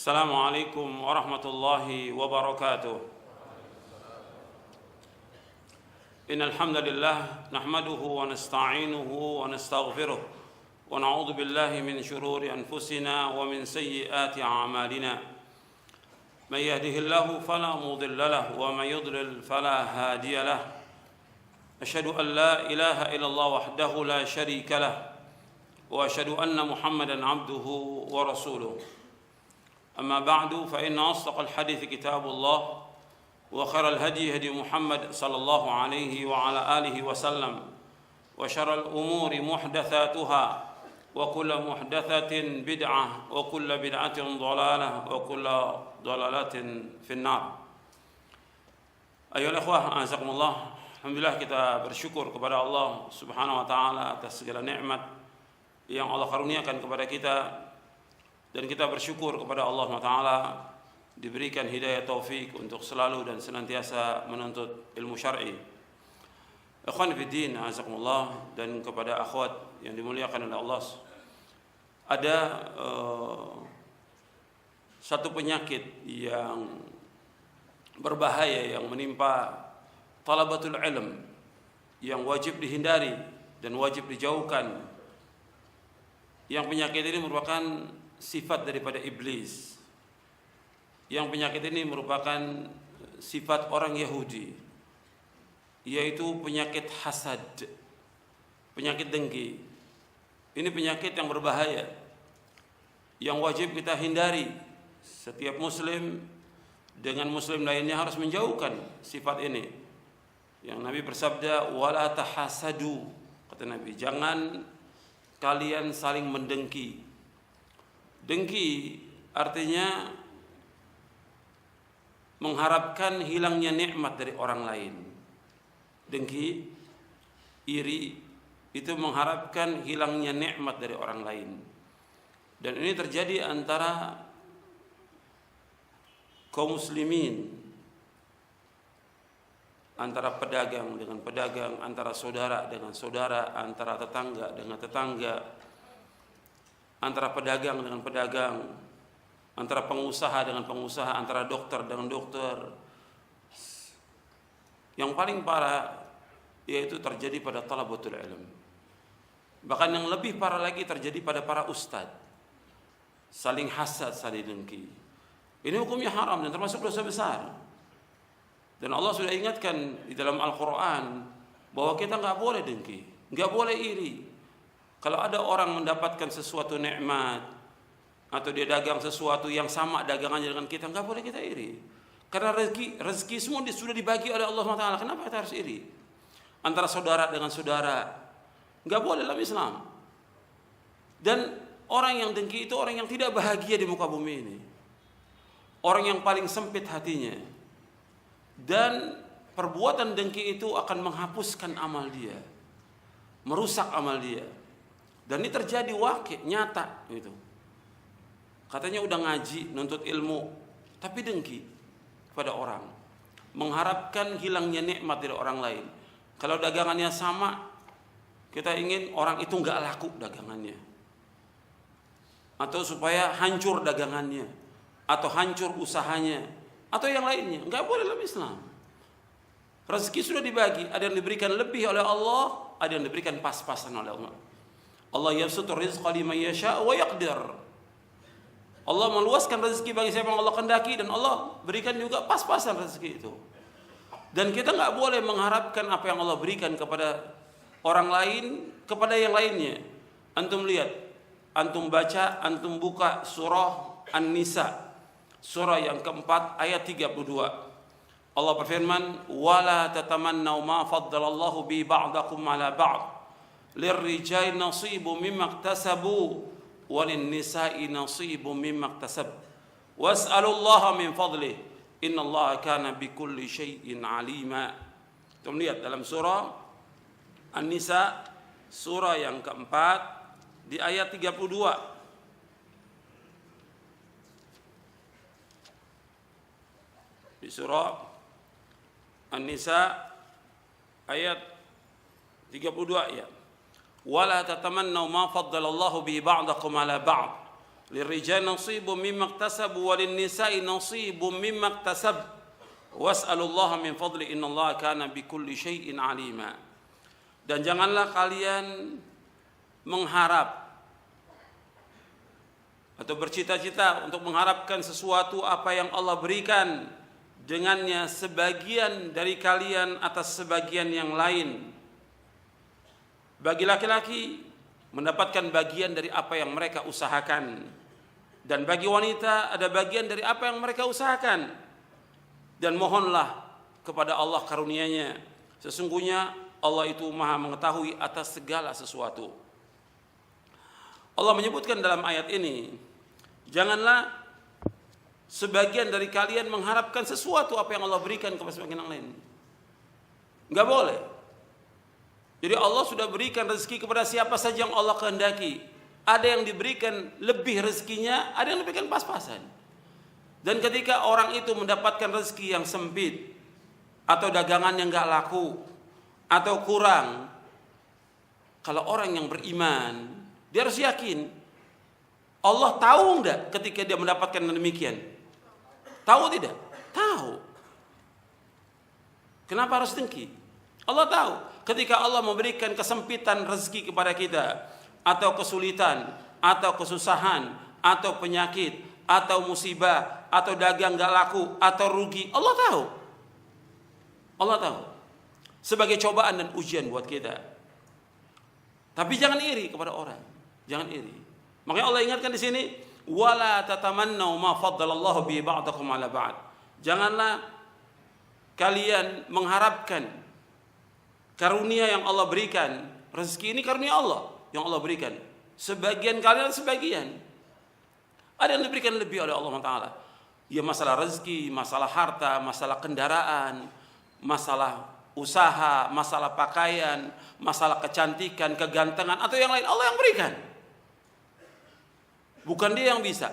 السلام عليكم ورحمة الله وبركاته. إن الحمد لله نحمده ونستعينه ونستغفره ونعوذ بالله من شرور أنفسنا ومن سيئات أعمالنا. من يهده الله فلا مضل له ومن يضلل فلا هادي له. أشهد أن لا إله إلا الله وحده لا شريك له وأشهد أن محمدا عبده ورسوله. أما بعد فإن أصدق الحديث كتاب الله وخير الهدي هدي محمد صلى الله عليه وعلى آله وسلم وشر الأمور محدثاتها وكل محدثة بدعة وكل بدعة ضلالة وكل ضلالة في النار. Ayolah ikhwah, azakumullah. Alhamdulillah, kita bersyukur kepada Allah Subhanahu wa taala atas segala nikmat yang Allah karuniakan kepada kita, dan kita bersyukur kepada Allah SWT diberikan hidayah taufik untuk selalu dan senantiasa menuntut ilmu syar'i. Ikhwan fiddin, azakumullah, dan kepada akhwat yang dimuliakan oleh Allah, ada satu penyakit yang berbahaya yang menimpa talabatul ilm, yang wajib dihindari dan wajib dijauhkan. Yang penyakit ini merupakan sifat daripada iblis. Yang penyakit ini merupakan sifat orang Yahudi, yaitu penyakit hasad, penyakit dengki. Ini penyakit yang berbahaya, yang wajib kita hindari. Setiap muslim dengan muslim lainnya harus menjauhkan sifat ini. Yang Nabi bersabda, wala tahasadu, kata Nabi, jangan kalian saling mendengki. Dengki artinya mengharapkan hilangnya nikmat dari orang lain. Dengki, iri, itu mengharapkan hilangnya nikmat dari orang lain. Dan ini terjadi antara kaum muslimin, antara pedagang dengan pedagang, antara saudara dengan saudara, antara tetangga dengan tetangga, antara pedagang dengan pedagang, antara pengusaha dengan pengusaha, antara dokter dengan dokter. Yang paling parah yaitu terjadi pada talabatul ilm. Bahkan yang lebih parah lagi terjadi pada para ustadz. Saling hasad, saling dengki. Ini hukumnya haram dan termasuk dosa besar. Dan Allah sudah ingatkan di dalam Al-Quran bahwa kita nggak boleh dengki, nggak boleh iri. Kalau ada orang mendapatkan sesuatu nikmat atau dia dagang sesuatu yang sama dagangannya dengan kita, nggak boleh kita iri. Karena rezeki semua sudah dibagi oleh Allah SWT. Kenapa kita harus iri? Antara saudara dengan saudara, nggak boleh dalam Islam. Dan orang yang dengki itu orang yang tidak bahagia di muka bumi ini. Orang yang paling sempit hatinya. Dan perbuatan dengki itu akan menghapuskan amal dia, merusak amal dia. Dan ini terjadi wakil, nyata gitu. Katanya udah ngaji, nuntut ilmu, tapi dengki pada orang, mengharapkan hilangnya nikmat dari orang lain. Kalau dagangannya sama, kita ingin orang itu nggak laku dagangannya, atau supaya hancur dagangannya, atau hancur usahanya, atau yang lainnya. Nggak boleh dalam Islam. Rezeki sudah dibagi, ada yang diberikan lebih oleh Allah, ada yang diberikan pas-pasan oleh Allah. Allah yabsutur rizqa liman yasha' wa yaqdir. Allah meluaskan rezeki bagi siapa yang Allah kehendaki, dan Allah berikan juga pas-pasan rezeki itu. Dan kita nggak boleh mengharapkan apa yang Allah berikan kepada orang lain kepada yang lainnya. Antum lihat, antum baca, antum buka surah An-Nisa, surah yang keempat ayat 32. Allah berfirman, wala tatamannau ma faddalallahu bi ba'dakum ala ba'd. Lirrijali nasibu mimma iktasabu walinnisa'i nasibu mimma iktasab. Was'alullaha min fadlih. Innallaha kana bikulli syai'in alima. Kita lihat dalam surah An-Nisa, surah yang keempat di ayat 32. Di surah An-Nisa ayat 32 ya. Wala tatamannau ma faddalallahu bi ba'dakum ala ba'd Lirrijali nasibun mimma iktasabu walinnisa'i nasibun mimma iktasab. Was'alullaha min fadli innallaha kana bikulli syai'in 'alima. Dan janganlah kalian mengharap atau bercita-cita untuk mengharapkan sesuatu apa yang Allah berikan dengannya sebagian dari kalian atas sebagian yang lain. Bagi laki-laki mendapatkan bagian dari apa yang mereka usahakan, dan bagi wanita ada bagian dari apa yang mereka usahakan. Dan mohonlah kepada Allah karunia-Nya, sesungguhnya Allah itu Maha mengetahui atas segala sesuatu. Allah menyebutkan dalam ayat ini, janganlah sebagian dari kalian mengharapkan sesuatu apa yang Allah berikan kepada sebagian yang lain. Enggak boleh. Jadi Allah sudah berikan rezeki kepada siapa saja yang Allah kehendaki. Ada yang diberikan lebih rezekinya, ada yang diberikan pas-pasan. Dan ketika orang itu mendapatkan rezeki yang sempit, atau dagangan yang enggak laku, atau kurang, kalau orang yang beriman, dia harus yakin Allah tahu enggak ketika dia mendapatkan demikian? Tahu tidak? Tahu. Kenapa harus dengki? Allah tahu. Ketika Allah memberikan kesempitan rezeki kepada kita, atau kesulitan, atau kesusahan, atau penyakit, atau musibah, atau dagang enggak laku, atau rugi, Allah tahu. Allah tahu. Sebagai cobaan dan ujian buat kita. Tapi jangan iri kepada orang. Jangan iri. Makanya Allah ingatkan di sini, wala tatamannau ma faddalallahu bi ba'dakum 'ala ba'd. Janganlah kalian mengharapkan karunia yang Allah berikan. Rezeki ini karunia Allah yang Allah berikan. Sebagian kalian sebagian. Ada yang diberikan lebih oleh Allah Taala. Ya masalah rezeki, masalah harta, masalah kendaraan, masalah usaha, masalah pakaian, masalah kecantikan, kegantengan, atau yang lain, Allah yang berikan. Bukan dia yang bisa.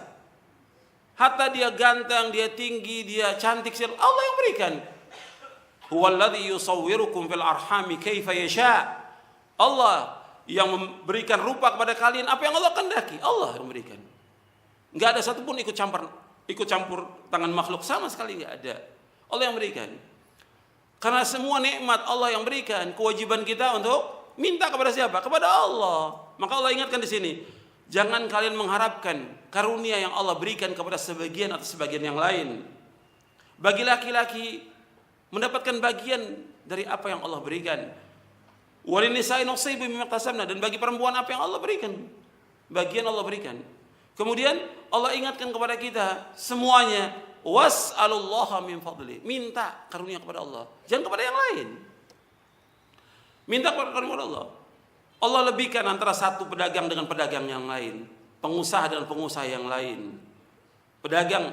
Hatta dia ganteng, dia tinggi, dia cantik, Allah yang berikan. Huwallazi yusawwirukum fil arhami kaifa yasha. Allah yang memberikan rupa kepada kalian apa yang Allah kehendaki. Allah yang memberikan. Enggak ada satupun ikut campur tangan makhluk, sama sekali enggak ada. Allah yang berikan. Karena semua nikmat Allah yang berikan, kewajiban kita untuk minta kepada siapa? Kepada Allah. Maka Allah ingatkan di sini, jangan kalian mengharapkan karunia yang Allah berikan kepada sebagian atau sebagian yang lain. Bagi laki-laki mendapatkan bagian dari apa yang Allah berikan. Walinisa'i nasibun mimma iktasabna, dan bagi perempuan apa yang Allah berikan, bagian Allah berikan. Kemudian Allah ingatkan kepada kita semuanya, was'alullaha min fadli, minta karunia kepada Allah, jangan kepada yang lain. Minta kepada Allah. Allah lebihkan antara satu pedagang dengan pedagang yang lain, pengusaha dengan pengusaha yang lain, pedagang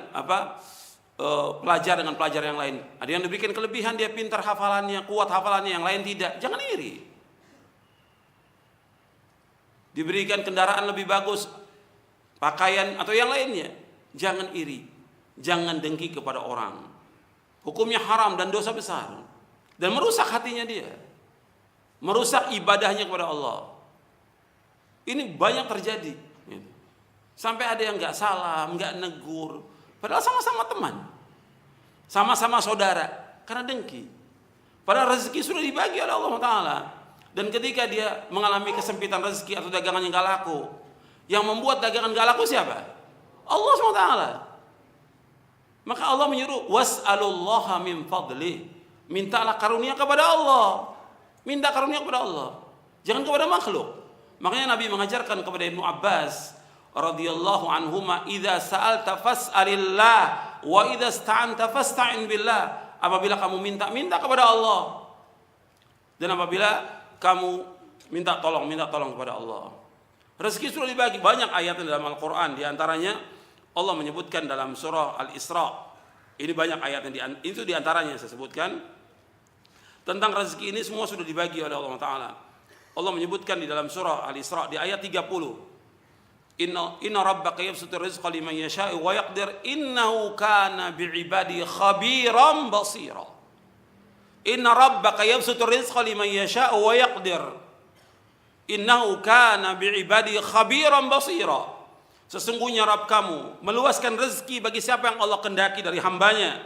pelajar dengan pelajar yang lain. Ada yang diberikan kelebihan, dia pintar hafalannya, kuat hafalannya, yang lain tidak. Jangan iri. Diberikan kendaraan lebih bagus, pakaian atau yang lainnya, jangan iri. Jangan dengki kepada orang. Hukumnya haram dan dosa besar, dan merusak hatinya dia, merusak ibadahnya kepada Allah. Ini banyak terjadi. Sampai ada yang nggak salam, nggak negur, padahal sama-sama teman, sama-sama saudara, karena dengki. Padahal rezeki sudah dibagi oleh Allah Taala. Dan ketika dia mengalami kesempitan rezeki atau dagangan yang nggak laku, yang membuat dagangan nggak laku siapa? Allah SWT. Maka Allah menyuruh, was'alullaha min fadli, mintalah karunia kepada Allah. Minta karunia kepada Allah, jangan kepada makhluk. Makanya Nabi mengajarkan kepada Ibnu Abbas radhiyallahu anhuma, idza sa'alta fas'alillah wa idza ista'anta fasta'in billah. Apabila kamu minta kepada Allah, dan apabila kamu minta tolong kepada Allah. Rezeki sudah dibagi, banyak ayat dalam Al-Qur'an, di antaranya Allah menyebutkan dalam surah Al-Isra. Ini banyak ayat itu di antaranya yang saya sebutkan tentang rezeki ini, semua sudah dibagi oleh Allah Taala. Allah menyebutkan di dalam surah Al-Isra di ayat 30. Inna rabbaka yabsutur rizqa liman yasha'u wa yaqdir innahu kana bi'ibadi khabiran basira. Inna rabbaka yabsutur rizqa liman yasha'u wa yaqdir innahu kana bi'ibadi khabiran basira. Sesungguhnya Rabb kamu meluaskan rezeki bagi siapa yang Allah kehendaki dari hambanya,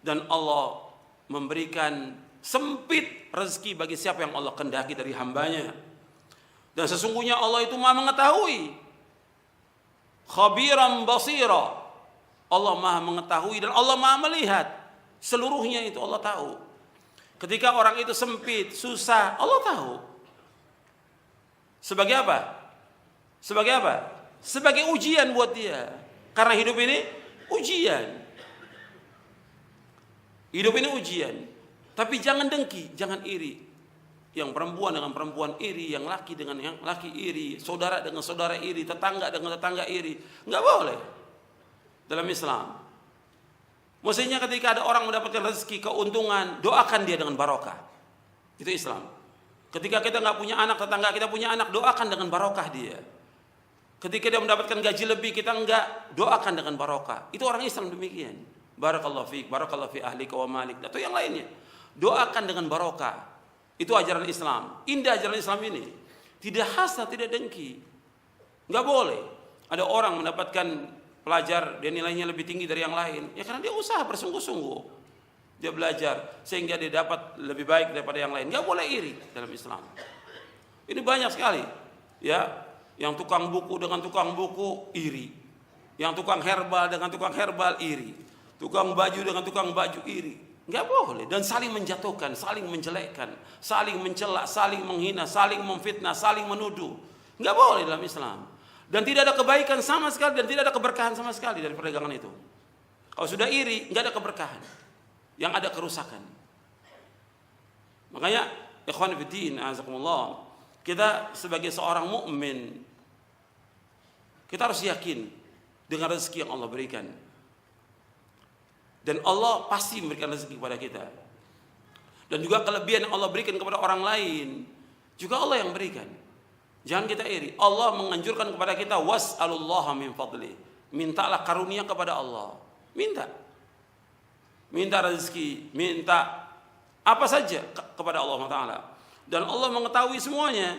dan Allah memberikan sempit rezeki bagi siapa yang Allah kehendaki dari hambanya. Dan sesungguhnya Allah itu Maha mengetahui, khabiran basira. Allah Maha mengetahui dan Allah Maha melihat. Seluruhnya itu Allah tahu. Ketika orang itu sempit, susah, Allah tahu. Sebagai apa? Sebagai apa? Sebagai ujian buat dia. Karena hidup ini ujian. Hidup ini ujian. Tapi jangan dengki, jangan iri. Yang perempuan dengan perempuan iri, yang laki dengan yang laki iri, saudara dengan saudara iri, tetangga dengan tetangga iri. Enggak boleh dalam Islam. Maksudnya ketika ada orang mendapatkan rezeki, keuntungan, doakan dia dengan barokah. Itu Islam. Ketika kita nggak punya anak, tetangga kita punya anak, doakan dengan barokah dia. Ketika dia mendapatkan gaji lebih, kita enggak, doakan dengan barokah. Itu orang Islam demikian. Barakallahu fiik, barakallahu fi ahlika wa malik, atau yang lainnya. Doakan dengan barokah. Itu ajaran Islam. Indah ajaran Islam ini. Tidak hasad, tidak dengki. Enggak boleh. Ada orang mendapatkan pelajar, dia nilainya lebih tinggi dari yang lain. Ya karena dia usaha bersungguh-sungguh. Dia belajar sehingga dia dapat lebih baik daripada yang lain. Enggak boleh iri dalam Islam. Ini banyak sekali. Ya, yang tukang buku dengan tukang buku iri. Yang tukang herbal dengan tukang herbal iri. Tukang baju dengan tukang baju iri. Enggak boleh. Dan saling menjatuhkan, saling menjelekkan, saling mencela, saling menghina, saling memfitnah, saling menuduh. Enggak boleh dalam Islam. Dan tidak ada kebaikan sama sekali dan tidak ada keberkahan sama sekali dari perdagangan itu. Kalau sudah iri, enggak ada keberkahan. Yang ada kerusakan. Makanya ikhwan fillah, azakumullah, kita sebagai seorang mukmin, kita harus yakin dengan rezeki yang Allah berikan. Dan Allah pasti memberikan rezeki kepada kita. Dan juga kelebihan yang Allah berikan kepada orang lain, juga Allah yang berikan. Jangan kita iri. Allah menganjurkan kepada kita, was'alullaha min fadli. Mintalah karunia kepada Allah. Minta. Minta rezeki, minta apa saja kepada Allah Taala. Dan Allah mengetahui semuanya.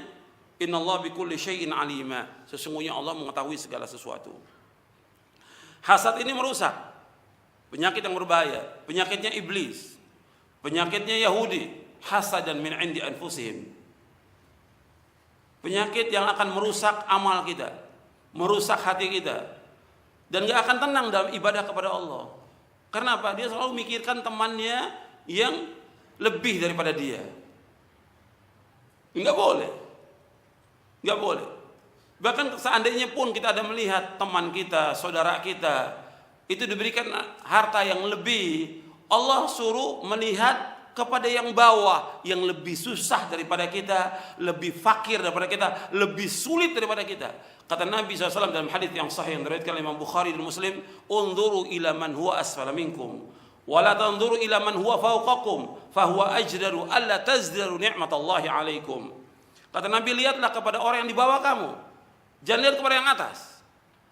Innallaha bikulli syai'in alima. Sesungguhnya Allah mengetahui segala sesuatu. Hasad ini merusak. Penyakit yang berbahaya. Penyakitnya iblis. Penyakitnya Yahudi. Hasadan min indi anfusihim. Penyakit yang akan merusak amal kita. Merusak hati kita. Dan gak akan tenang dalam ibadah kepada Allah. Karena apa? Dia selalu mikirkan temannya yang lebih daripada dia. Enggak boleh. Enggak boleh. Bahkan seandainya pun kita ada melihat teman kita, saudara kita, itu diberikan harta yang lebih, Allah suruh melihat kepada yang bawah, yang lebih susah daripada kita, lebih fakir daripada kita, lebih sulit daripada kita. Kata Nabi SAW dalam hadits yang sahih yang diriwayatkan oleh Imam Bukhari dan Muslim, "Unzuru ila man huwa asfala minkum, wa la tanzuru ila man huwa fawqakum, fa huwa ajdaru alla tazdaru ni'matallahi 'alaikum." Kata Nabi, lihatlah kepada orang yang di bawah kamu. Jangan lihat kepada yang atas.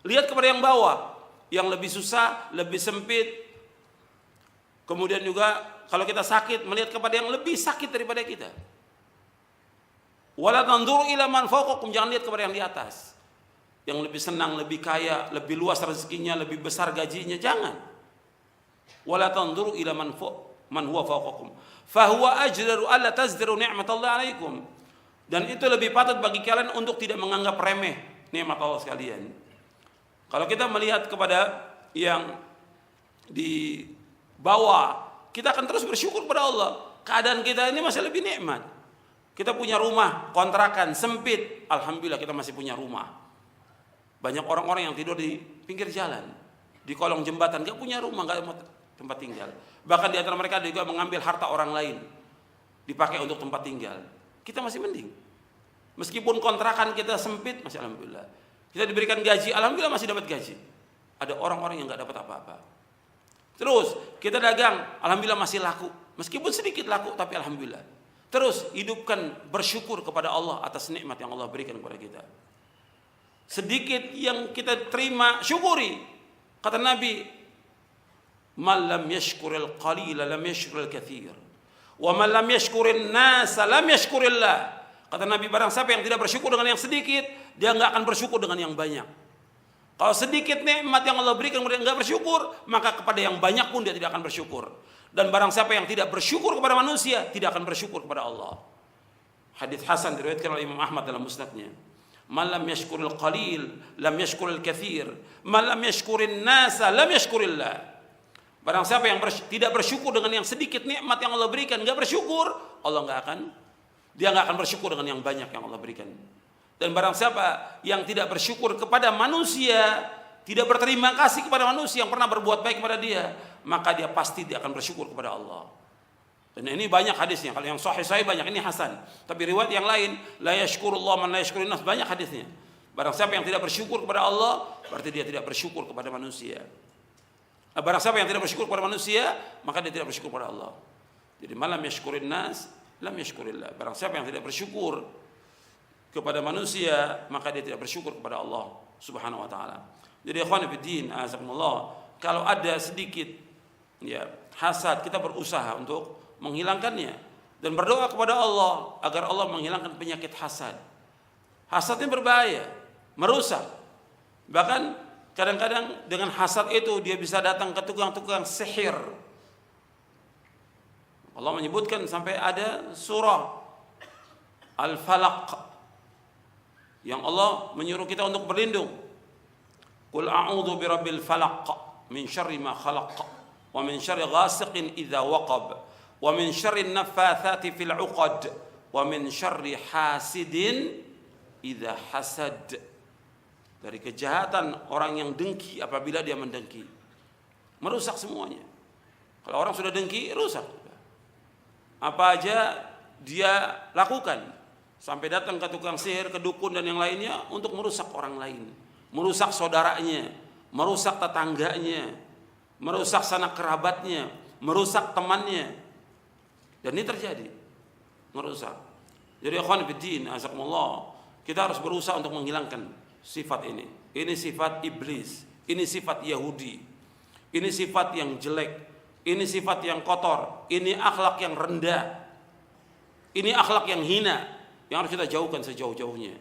Lihat kepada yang bawah, yang lebih susah, lebih sempit. Kemudian juga kalau kita sakit, melihat kepada yang lebih sakit daripada kita. Wala tanzuru ila man fawqakum, jangan lihat kepada yang di atas. Yang lebih senang, lebih kaya, lebih luas rezekinya, lebih besar gajinya, jangan. Wala tanzuru ila man huwa fawqakum, fa huwa ajdaru alla tazdaru ni'matallahi 'alaikum. Dan itu lebih patut bagi kalian untuk tidak menganggap remeh nikmat Allah sekalian. Kalau kita melihat kepada yang di bawah, kita akan terus bersyukur kepada Allah. Keadaan kita ini masih lebih nikmat. Kita punya rumah kontrakan sempit, alhamdulillah kita masih punya rumah. Banyak orang-orang yang tidur di pinggir jalan, di kolong jembatan, gak punya rumah, gak ada tempat tinggal. Bahkan di antara mereka juga mengambil harta orang lain, dipakai untuk tempat tinggal. Kita masih mending. Meskipun kontrakan kita sempit, masih alhamdulillah. Kita diberikan gaji, alhamdulillah masih dapat gaji. Ada orang-orang yang gak dapat apa-apa. Terus kita dagang, alhamdulillah masih laku. Meskipun sedikit laku, tapi alhamdulillah. Terus hidupkan bersyukur kepada Allah atas nikmat yang Allah berikan kepada kita. Sedikit yang kita terima, syukuri. Kata Nabi, "Man lam yashkuril qalila lam yashkuril katsir. Wa man lam yashkurin nasa lam yashkurillah." Kata Nabi, barang siapa yang tidak bersyukur dengan yang sedikit, dia enggak akan bersyukur dengan yang banyak. Kalau sedikit nikmat yang Allah berikan kemudian enggak bersyukur, maka kepada yang banyak pun dia tidak akan bersyukur. Dan barang siapa yang tidak bersyukur kepada manusia, tidak akan bersyukur kepada Allah. Hadits hasan diriwayatkan oleh Imam Ahmad dalam musnadnya. Man lam yashkuril qalil, lam yashkuril katsir. Man lam yashkurin nasa, lam yashkurillah. Barang siapa yang tidak bersyukur dengan yang sedikit nikmat yang Allah berikan, enggak bersyukur, dia enggak akan bersyukur dengan yang banyak yang Allah berikan. Dan barang siapa yang tidak bersyukur kepada manusia, tidak berterima kasih kepada manusia yang pernah berbuat baik kepada dia, maka dia pasti akan bersyukur kepada Allah. Dan ini banyak hadisnya. Kalau yang sahih banyak, ini hasan. Tapi riwayat yang lain, la yashkurullah man la yashkurin nas, banyak hadisnya. Barang siapa yang tidak bersyukur kepada Allah, berarti dia tidak bersyukur kepada manusia. Barang siapa yang tidak bersyukur kepada manusia, maka dia tidak bersyukur kepada Allah. Jadi malam yashkurin nas, lam yashkurillah. Barang siapa yang tidak bersyukur kepada manusia, maka dia tidak bersyukur kepada Allah Subhanahu wa taala. Jadi ikhwan fillah, azakumullah, kalau ada sedikit ya hasad, kita berusaha untuk menghilangkannya dan berdoa kepada Allah agar Allah menghilangkan penyakit hasad. Hasad ini berbahaya, merusak. Bahkan kadang-kadang dengan hasad itu dia bisa datang ke tukang-tukang sihir. Allah menyebutkan sampai ada surah Al-Falaq yang Allah menyuruh kita untuk berlindung. Qul a'udzu birabbil falaq min syarri ma khalaq wa min syarri ghasiqin idza waqab wa min syarri naffatsati fil 'uqad wa min syarri hasidin idza hasad. Dari kejahatan orang yang dengki apabila dia mendengki. Merusak semuanya. Kalau orang sudah dengki, rusak. Apa aja dia lakukan. Sampai datang ke tukang sihir, ke dukun dan yang lainnya untuk merusak orang lain. Merusak saudaranya, merusak tetangganya, merusak sanak kerabatnya, merusak temannya. Dan ini terjadi. Merusak. Jadi ikhwan fillah, azakumullah, kita harus berusaha untuk menghilangkan sifat ini. Ini sifat iblis, ini sifat Yahudi, ini sifat yang jelek, ini sifat yang kotor, ini akhlak yang rendah, ini akhlak yang hina, yang harus kita jauhkan sejauh-jauhnya.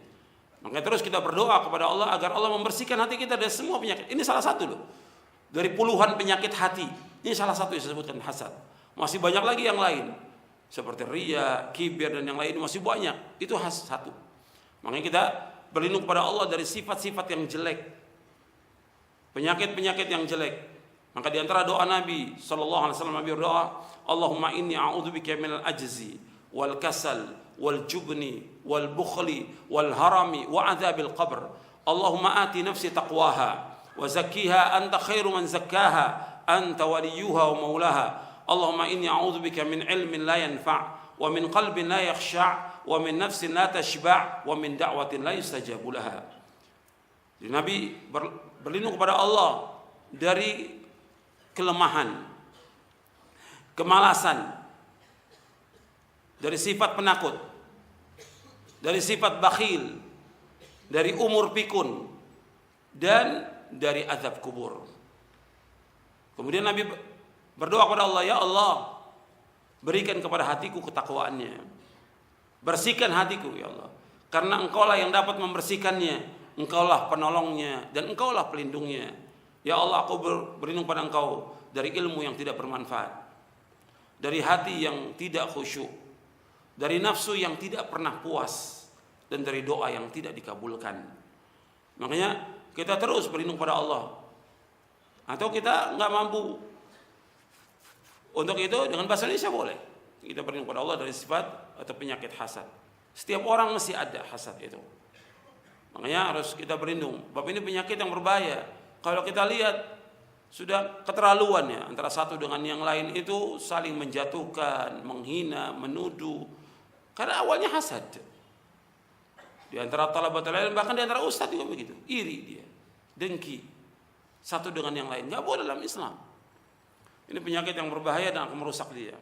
Maka terus kita berdoa kepada Allah agar Allah membersihkan hati kita dari semua penyakit. Ini salah satu loh, dari puluhan penyakit hati. Ini salah satu yang disebutkan hasad. Masih banyak lagi yang lain, seperti riya, kibir dan yang lain masih banyak. Itu satu. Makanya kita berlindung kepada Allah dari sifat-sifat yang jelek, penyakit-penyakit yang jelek. Maka di antara doa Nabi sallallahu alaihi wasallam, Nabi berdoa, Allahumma inni a'udzubika minal ajzi wal kasal wal jubni wal bukhli wal harami wa adzabil qabr. Allahumma ati nafsi taqwaha wa zakkiha anta khairu man zakkaha anta waliyuha wa maulaha. Allahumma inni a'udzubika min ilmin la yanfa' wa min qalbin la yakhsha' wa min nafsin la tashba' wa min da'watin la yustajabu laha. Jadi Nabi berlindung kepada Allah dari kelemahan, kemalasan, dari sifat penakut, dari sifat bakhil, dari umur pikun, dan dari azab kubur. Kemudian Nabi berdoa kepada Allah, ya Allah, berikan kepada hatiku ketakwaannya. Bersihkan hatiku ya Allah, karena Engkaulah yang dapat membersihkannya, Engkaulah penolongnya dan Engkaulah pelindungnya. Ya Allah, aku berlindung pada Engkau dari ilmu yang tidak bermanfaat, dari hati yang tidak khusyuk, dari nafsu yang tidak pernah puas, dan dari doa yang tidak dikabulkan. Makanya kita terus berlindung pada Allah. Atau kita nggak mampu untuk itu, dengan bahasa Indonesia boleh. Kita berlindung kepada Allah dari sifat atau penyakit hasad. Setiap orang mesti ada hasad itu. Makanya harus kita berlindung. Sebab ini penyakit yang berbahaya. Kalau kita lihat sudah keterlaluan ya, antara satu dengan yang lain itu saling menjatuhkan, menghina, menuduh. Karena awalnya hasad. Di antara talabatul ilm, bahkan di antara ustaz juga begitu. Iri dia, dengki satu dengan yang lain. Enggak boleh dalam Islam. Ini penyakit yang berbahaya dan akan merusak dia.